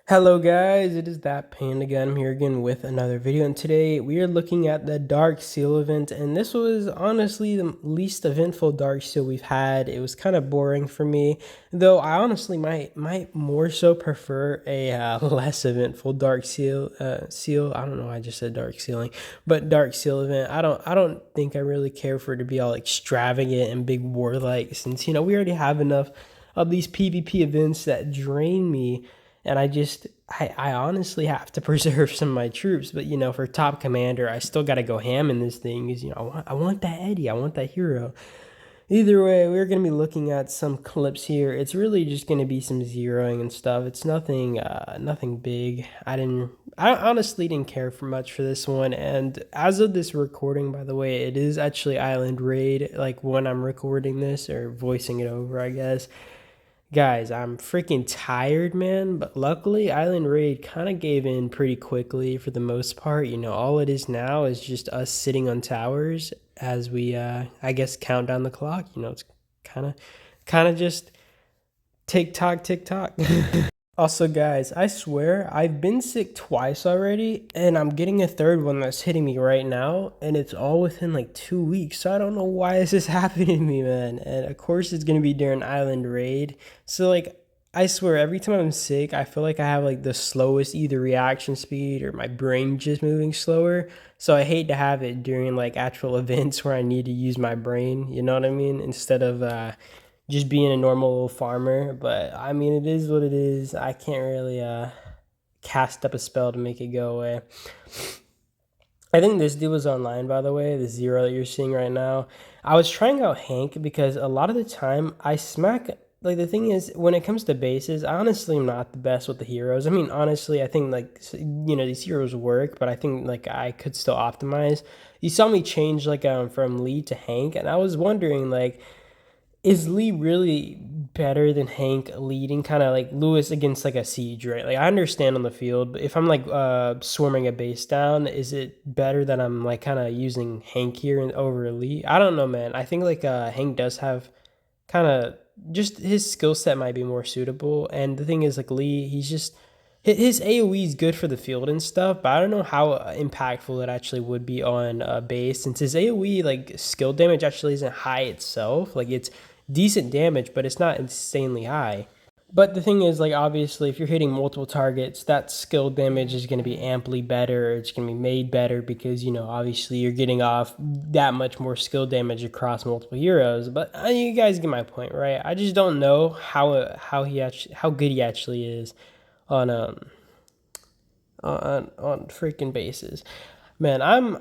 Hello guys, it is that Panda again. I'm here again with another video, and today we are looking at the Dark Seal event, and this was honestly the least eventful Dark Seal we've had. It was kind of boring for me, though I honestly might more so prefer a less eventful Dark Seal. I don't know why I just said Dark Sealing, but Dark Seal event. I don't think I really care for it to be all extravagant and big warlike, since we already have enough of these PvP events that drain me, and I honestly have to preserve some of my troops. But for top commander, I still got to go ham in this thing. Because I want that Eddie, I want that hero. Either way, we're gonna be looking at some clips here. It's really just gonna be some zeroing and stuff. It's nothing big. I honestly didn't care for much for this one. And as of this recording, by the way, it is actually Island Raid. Like when I'm recording this or voicing it over, I guess. Guys, I'm freaking tired, man, but luckily Island Raid kind of gave in pretty quickly for the most part. All it is now is just us sitting on towers as we I guess count down the clock. It's kind of just tick tock tick tock. Also, guys, I swear I've been sick twice already, and I'm getting a third one that's hitting me right now, and it's all within like 2 weeks. So I don't know why this is happening to me, man. And of course, it's gonna be during Island Raid. So I swear, every time I'm sick, I feel like I have like the slowest either reaction speed or my brain just moving slower. So I hate to have it during like actual events where I need to use my brain. You know what I mean? Instead of just being a normal little farmer. But I mean, it is what it is. I can't really cast up a spell to make it go away. I think this dude was online, by the way, the zero that you're seeing right now. I was trying out Hank because a lot of the time I smack. Like, the thing is, when it comes to bases, I honestly am not the best with the heroes. I mean, honestly, I think these heroes work, but I think like I could still optimize. You saw me change from Lee to Hank, and I was wondering like, is Lee really better than Hank leading kind of like Lewis against like a siege, right? Like, I understand on the field, but if I'm like swarming a base down, is it better that I'm like kind of using Hank here and over Lee? I don't know, man. I think like Hank does have kind of just his skill set might be more suitable. And the thing is, like, Lee, he's just his AoE is good for the field and stuff, but I don't know how impactful it actually would be on base, since his AoE like skill damage actually isn't high itself. Like, it's decent damage, but it's not insanely high. But the thing is, like, obviously, if you're hitting multiple targets, that skill damage is going to be amply better. It's going to be made better because, obviously, you're getting off that much more skill damage across multiple heroes. But you guys get my point, right? I just don't know how good he actually is on on freaking bases. Man, I'm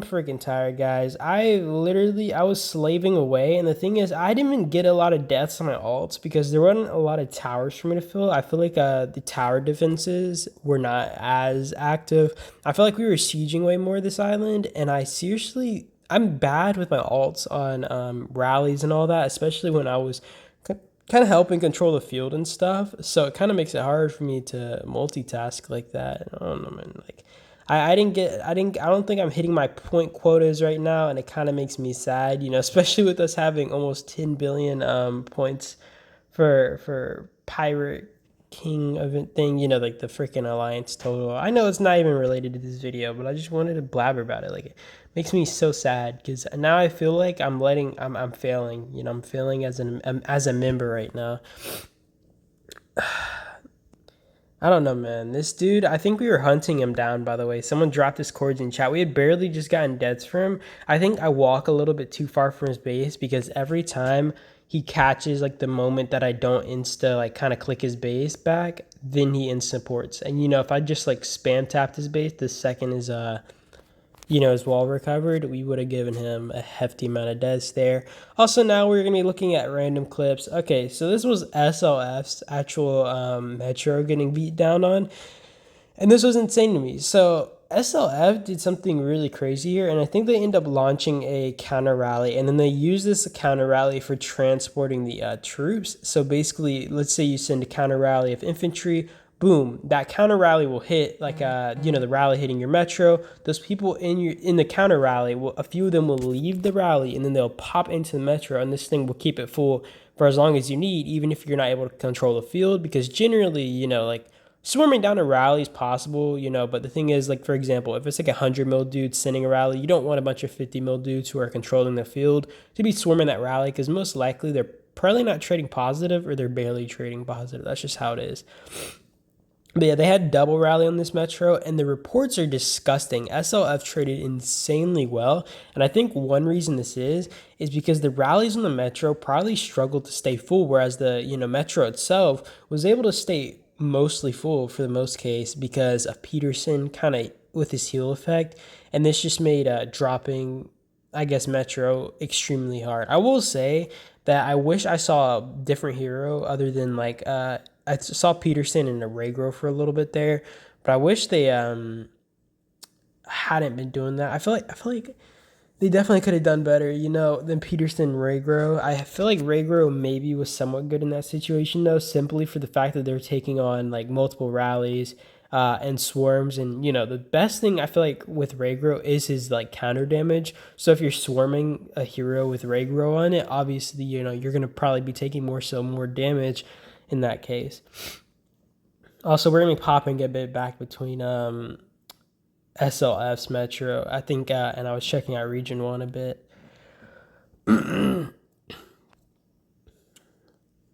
freaking tired, guys. I was slaving away, and the thing is, I didn't even get a lot of deaths on my alts because there wasn't a lot of towers for me to fill. I feel like the tower defenses were not as active. I feel like we were sieging way more this island, and I'm bad with my alts on rallies and all that, especially when I was kind of helping control the field and stuff. So it kind of makes it hard for me to multitask like that. I don't know, man. Like, I don't think I'm hitting my point quotas right now, and it kind of makes me sad, especially with us having almost 10 billion points for Pirate King event thing, like the freaking alliance total. I know it's not even related to this video, but I just wanted to blabber about it. Like, it makes me so sad because now I feel like I'm failing. I'm failing as a member right now. I don't know, man. This dude, I think we were hunting him down, by the way. Someone dropped his cords in chat. We had barely just gotten deaths for him. I think I walk a little bit too far from his base because every time he catches like the moment that I don't insta like kind of click his base back, then he insta ports. And if I just like spam tapped his base the second his wall recovered, we would have given him a hefty amount of deaths there. Also, now we're going to be looking at random clips. Okay, so this was SLF's actual Metro getting beat down on, and this was insane to me. So SLF did something really crazy here, and I think they end up launching a counter rally, and then they use this counter rally for transporting the troops. So basically, let's say you send a counter rally of infantry, boom, that counter rally will hit like the rally hitting your metro. Those people in the counter rally, a few of them will leave the rally and then they'll pop into the metro, and this thing will keep it full for as long as you need, even if you're not able to control the field, because generally like swarming down a rally is possible, you know, but the thing is, like, for example, if it's like 100 mil dudes sending a rally, you don't want a bunch of 50 mil dudes who are controlling the field to be swarming that rally, because most likely they're probably not trading positive or they're barely trading positive. That's just how it is. But yeah, they had double rally on this metro, and the reports are disgusting. SLF traded insanely well, and I think one reason this is because the rallies on the metro probably struggled to stay full, whereas the metro itself was able to stay mostly full for the most case because of Peterson kind of with his heel effect, and this just made dropping, I guess, metro extremely hard. I will say that I wish I saw a different hero other than like I saw Peterson and Arregro for a little bit there, but I wish they hadn't been doing that. I feel like they definitely could have done better, you know, than Peterson and Regro. I feel like Regro maybe was somewhat good in that situation though, simply for the fact that they're taking on like multiple rallies and swarms. And you know, the best thing I feel like with Regro is his like counter damage. So if you're swarming a hero with Regro on it, obviously, you know, you're gonna probably be taking more damage in that case. Also, we're gonna be popping a bit back between SLF's Metro, I think, and I was checking out Region 1 a bit.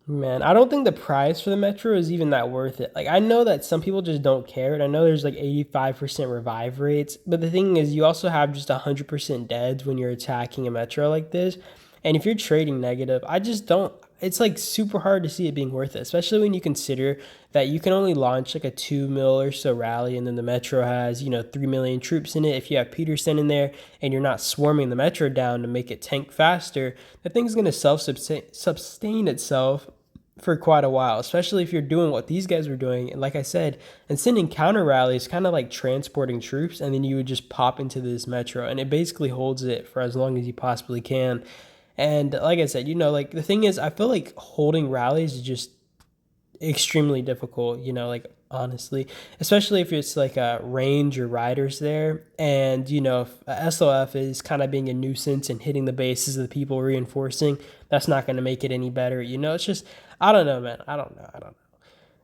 Man, I don't think the price for the Metro is even that worth it. Like, I know that some people just don't care, and I know there's like 85% revive rates, but the thing is, you also have just 100% deads when you're attacking a Metro like this. And if you're trading negative, I just don't. It's like super hard to see it being worth it, especially when you consider that you can only launch like a 2 mil or so rally, and then the Metro has, you know, 3 million troops in it. If you have Peterson in there and you're not swarming the Metro down to make it tank faster, the thing's going to sustain itself for quite a while, especially if you're doing what these guys were doing. And like I said, and sending counter rallies, kind of like transporting troops, and then you would just pop into this Metro, and it basically holds it for as long as you possibly can. And like I said, you know, like the thing is, I feel like holding rallies is just extremely difficult, you know, like honestly, especially if it's like a range or riders there. And, you know, if SOF is kind of being a nuisance and hitting the bases of the people reinforcing, that's not going to make it any better. You know, it's just, I don't know, man. I don't know.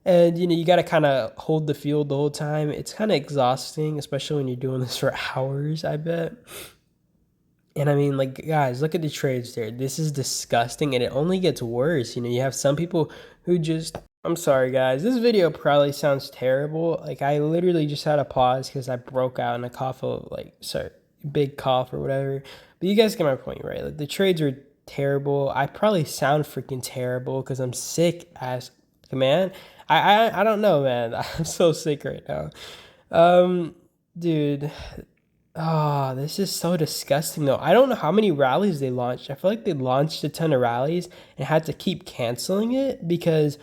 And, you know, you got to kind of hold the field the whole time. It's kind of exhausting, especially when you're doing this for hours, I bet. And I mean, like, guys, look at the trades there. This is disgusting, and it only gets worse. You know, you have some people who just, I'm sorry, guys. This video probably sounds terrible. Like, I literally just had to pause because I broke out in a cough of, like, sorry, big cough or whatever. But you guys get my point, right? Like, the trades are terrible. I probably sound freaking terrible because I'm sick as, man. I don't know, man. I'm so sick right now. Dude. Oh, this is so disgusting though. I don't know how many rallies they launched. I feel like they launched a ton of rallies and had to keep canceling it because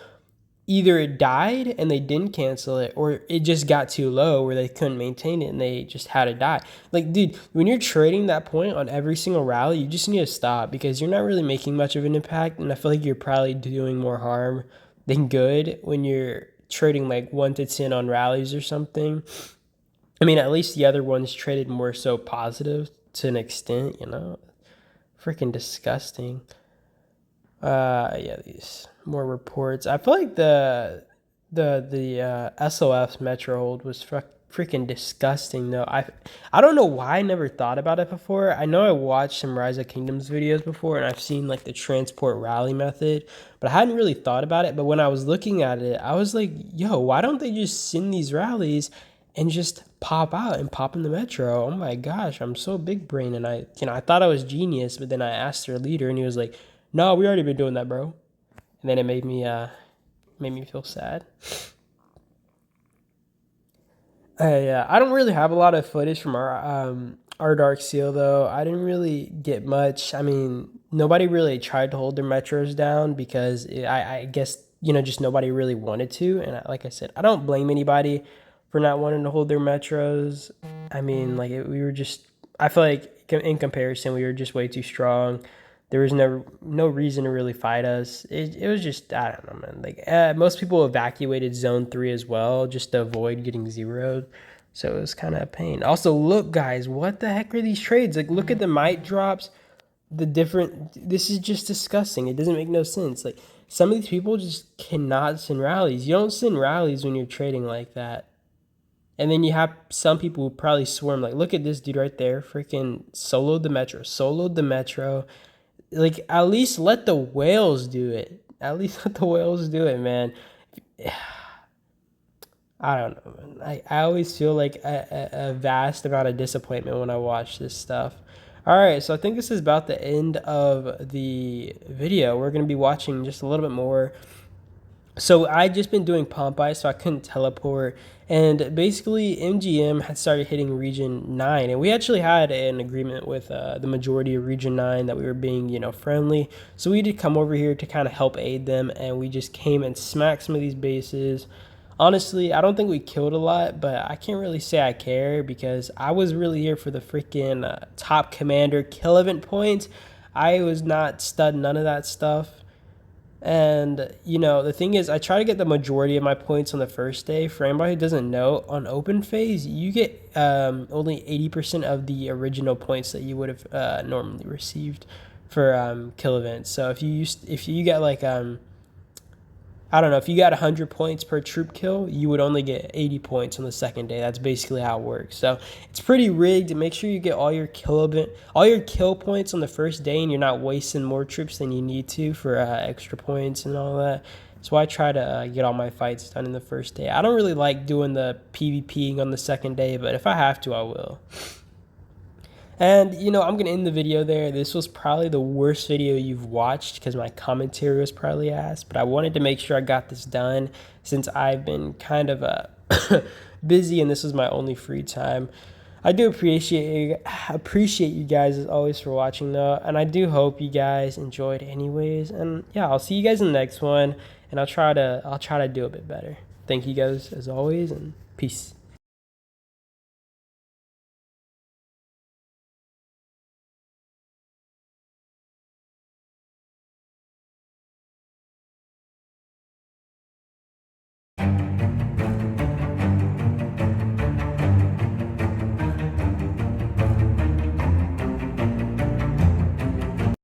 either it died and they didn't cancel it, or it just got too low where they couldn't maintain it and they just had to die. Like, dude, when you're trading that point on every single rally, you just need to stop because you're not really making much of an impact. And I feel like you're probably doing more harm than good when you're trading like 1 to 10 on rallies or something. I mean, at least the other ones traded more so positive to an extent, you know. Freaking disgusting. Yeah, these more reports. I feel like the SOF's Metro hold was freaking disgusting though. I don't know why I never thought about it before. I know I watched some Rise of Kingdoms videos before, and I've seen like the transport rally method, but I hadn't really thought about it. But when I was looking at it, I was like, yo, why don't they just send these rallies and just pop out and pop in the Metro? Oh my gosh, I'm so big brain. And I thought I was genius, but then I asked their leader and he was like, no, we already been doing that, bro. And then it made me feel sad. Yeah, I don't really have a lot of footage from our Dark Seal though. I didn't really get much. I mean, nobody really tried to hold their metros down because I guess, you know, just nobody really wanted to. And like I said, I don't blame anybody for not wanting to hold their metros. I mean, like we were just, I feel like in comparison, we were just way too strong. There was no reason to really fight us. It was just, I don't know, man. Like most people evacuated zone 3 as well just to avoid getting zeroed. So it was kind of a pain. Also, look, guys, what the heck are these trades? Like, look at the might drops. this is just disgusting. It doesn't make no sense. Like, some of these people just cannot send rallies. You don't send rallies when you're trading like that. And then you have some people who probably swarm. Like, look at this dude right there, freaking soloed the metro, Like, at least let the whales do it. At least let the whales do it, man. I don't know, man. I always feel like a vast amount of disappointment when I watch this stuff. All right, so I think this is about the end of the video. We're going to be watching just a little bit more. So I just been doing pump ice, so I couldn't teleport. And basically, MGM had started hitting Region 9, and we actually had an agreement with the majority of Region 9 that we were being, friendly. So we did come over here to kind of help aid them, and we just came and smacked some of these bases. Honestly, I don't think we killed a lot, but I can't really say I care because I was really here for the freaking top commander kill event points. I was not studying none of that stuff. And, the thing is, I try to get the majority of my points on the first day. For anybody who doesn't know, on open phase, you get only 80% of the original points that you would have normally received for kill events. So if you get like I don't know, if you got 100 points per troop kill, you would only get 80 points on the second day. That's basically how it works. So it's pretty rigged. Make sure you get all your kill points on the first day, and you're not wasting more troops than you need to for extra points and all that. So I try to get all my fights done in the first day. I don't really like doing the PvPing on the second day, but if I have to, I will. And, I'm going to end the video there. This was probably the worst video you've watched because my commentary was probably ass. But I wanted to make sure I got this done since I've been kind of busy and this was my only free time. I do appreciate you guys as always for watching though. And I do hope you guys enjoyed anyways. And yeah, I'll see you guys in the next one. And I'll try to do a bit better. Thank you guys as always, and peace.